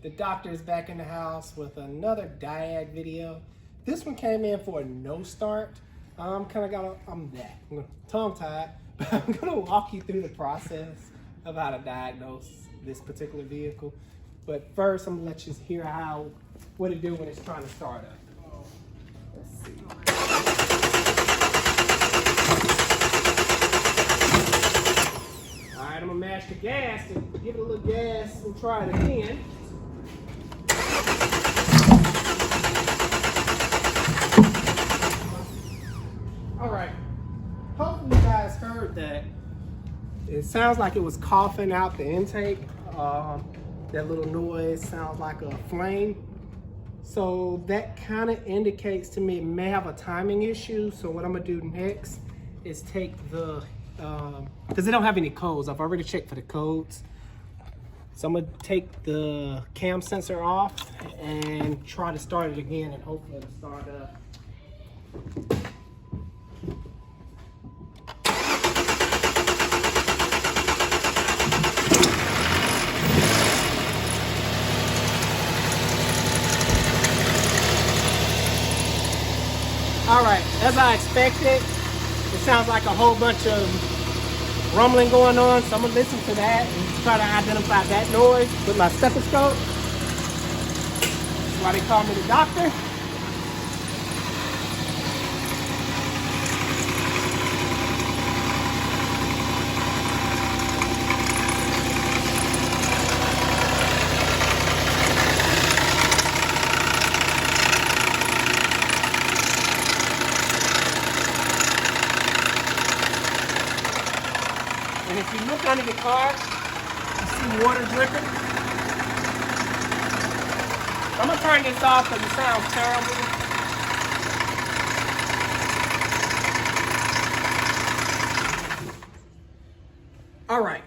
The doctor is back in the house with another Diag video. This one came in for a no start. I'm tongue tied, but I'm gonna walk you through the process of how to diagnose this particular vehicle. But first, I'm gonna let you hear what it do when it's trying to start up. Let's see. All right, I'm gonna mash the gas and give it a little gas and try it again. All right, hopefully you guys heard that. It sounds like it was coughing out the intake. That little noise sounds like a flame. So that kind of indicates to me it may have a timing issue. So what I'm gonna do next is take the, because they don't have any codes. I've already checked for the codes. So I'm gonna take the cam sensor off and try to start it again, and hopefully it'll start up. All right, as I expected, it sounds like a whole bunch of rumbling going on, so I'm gonna listen to that and try to identify that noise with my stethoscope. That's why they call me the doctor. And if you look under the car, you see water dripping. I'm gonna turn this off because it sounds terrible. All right,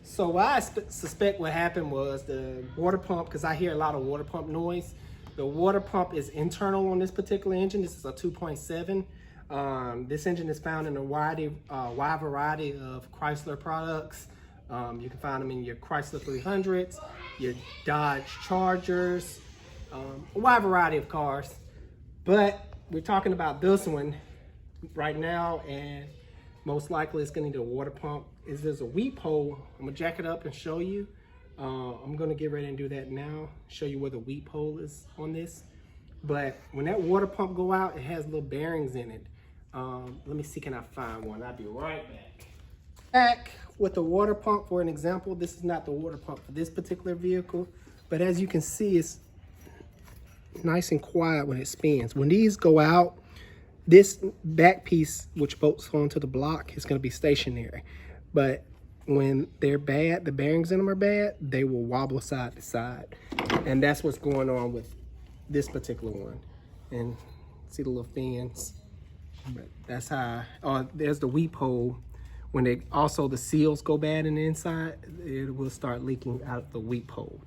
so what I suspect what happened was the water pump, because I hear a lot of water pump noise. The water pump is internal on this particular engine. This is a 2.7. This engine is found in a wide variety of Chrysler products. You can find them in your Chrysler 300s, your Dodge Chargers, a wide variety of cars. But we're talking about this one right now, and most likely it's gonna need a water pump. There's a weep hole. I'm gonna jack it up and show you. I'm gonna get ready and do that now, show you where the weep hole is on this. But when that water pump go out, it has little bearings in it. Let me see, can I find one? I'll be right back. Back with the water pump for an example. This is not the water pump for this particular vehicle, but as you can see, it's nice and quiet when it spins. When these go out, this back piece, which bolts onto the block, is gonna be stationary. But when they're bad, the bearings in them are bad, they will wobble side to side. And that's what's going on with this particular one. And see the little fins? But that's how, there's the weep hole. When the seals go bad in the inside, it will start leaking out the weep hole.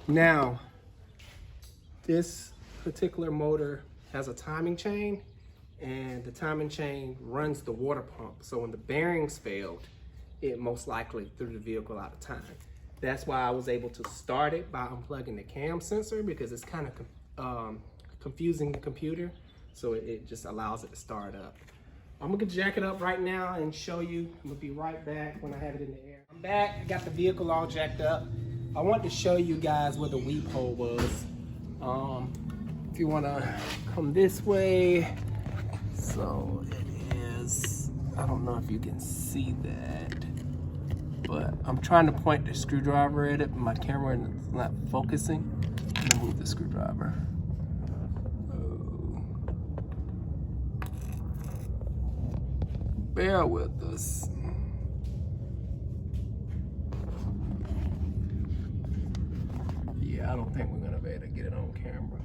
Now, this particular motor has a timing chain, and the timing chain runs the water pump. So when the bearings failed, it most likely threw the vehicle out of time. That's why I was able to start it by unplugging the cam sensor, because it's kind of confusing the computer. So it just allows it to start up. I'm gonna jack it up right now and show you. I'm gonna be right back when I have it in the air. I'm back, I got the vehicle all jacked up. I wanted to show you guys where the weep hole was. If you wanna come this way. So it is, I don't know if you can see that, but I'm trying to point the screwdriver at it, but my camera is not focusing. I'm gonna move the screwdriver. Bear with us. Yeah, I don't think we're gonna be able to get it on camera.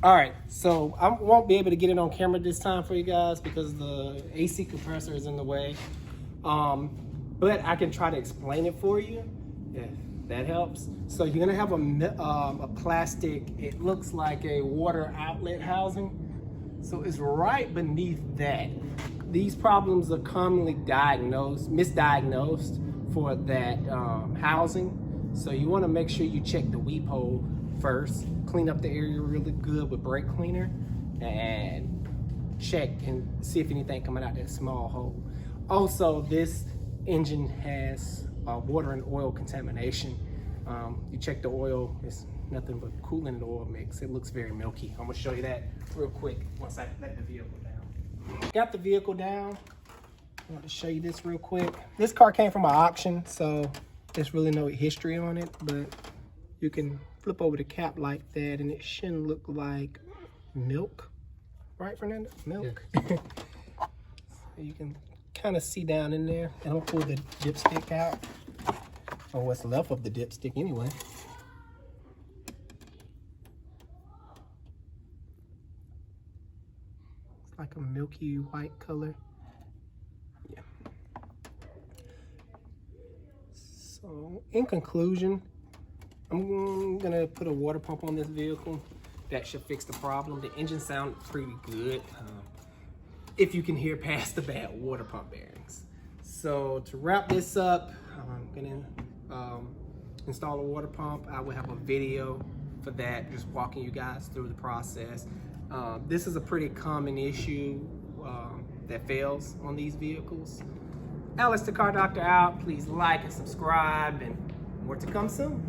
All right, so I won't be able to get it on camera this time for you guys because the AC compressor is in the way. But I can try to explain it for you. Yeah. That helps. So you're gonna have a plastic, it looks like a water outlet housing. So it's right beneath that. These problems are commonly misdiagnosed for that housing. So you want to make sure you check the weep hole first. Clean up the area really good with brake cleaner and check and see if anything coming out that small hole. Also, this engine has water and oil contamination. You check the oil, it's nothing but coolant and oil mix. It looks very milky. I'm gonna show you that real quick once I let the vehicle down. Got the vehicle down. I want to show you this real quick. This car came from an auction, so there's really no history on it, but you can flip over the cap like that and it shouldn't look like milk. Right, Fernando? Milk. Yeah. So you can kind of see down in there. And I'll pull the dipstick out, or what's left of the dipstick anyway. It's like a milky white color. Yeah. So in conclusion, I'm gonna put a water pump on this vehicle. That should fix the problem. The engine sounds pretty good if you can hear past the bad water pump bearings. So to wrap this up, I'm gonna install a water pump. I will have a video for that, just walking you guys through the process. This is a pretty common issue that fails on these vehicles. Alex the Car Doctor out. Please like and subscribe, and more to come soon.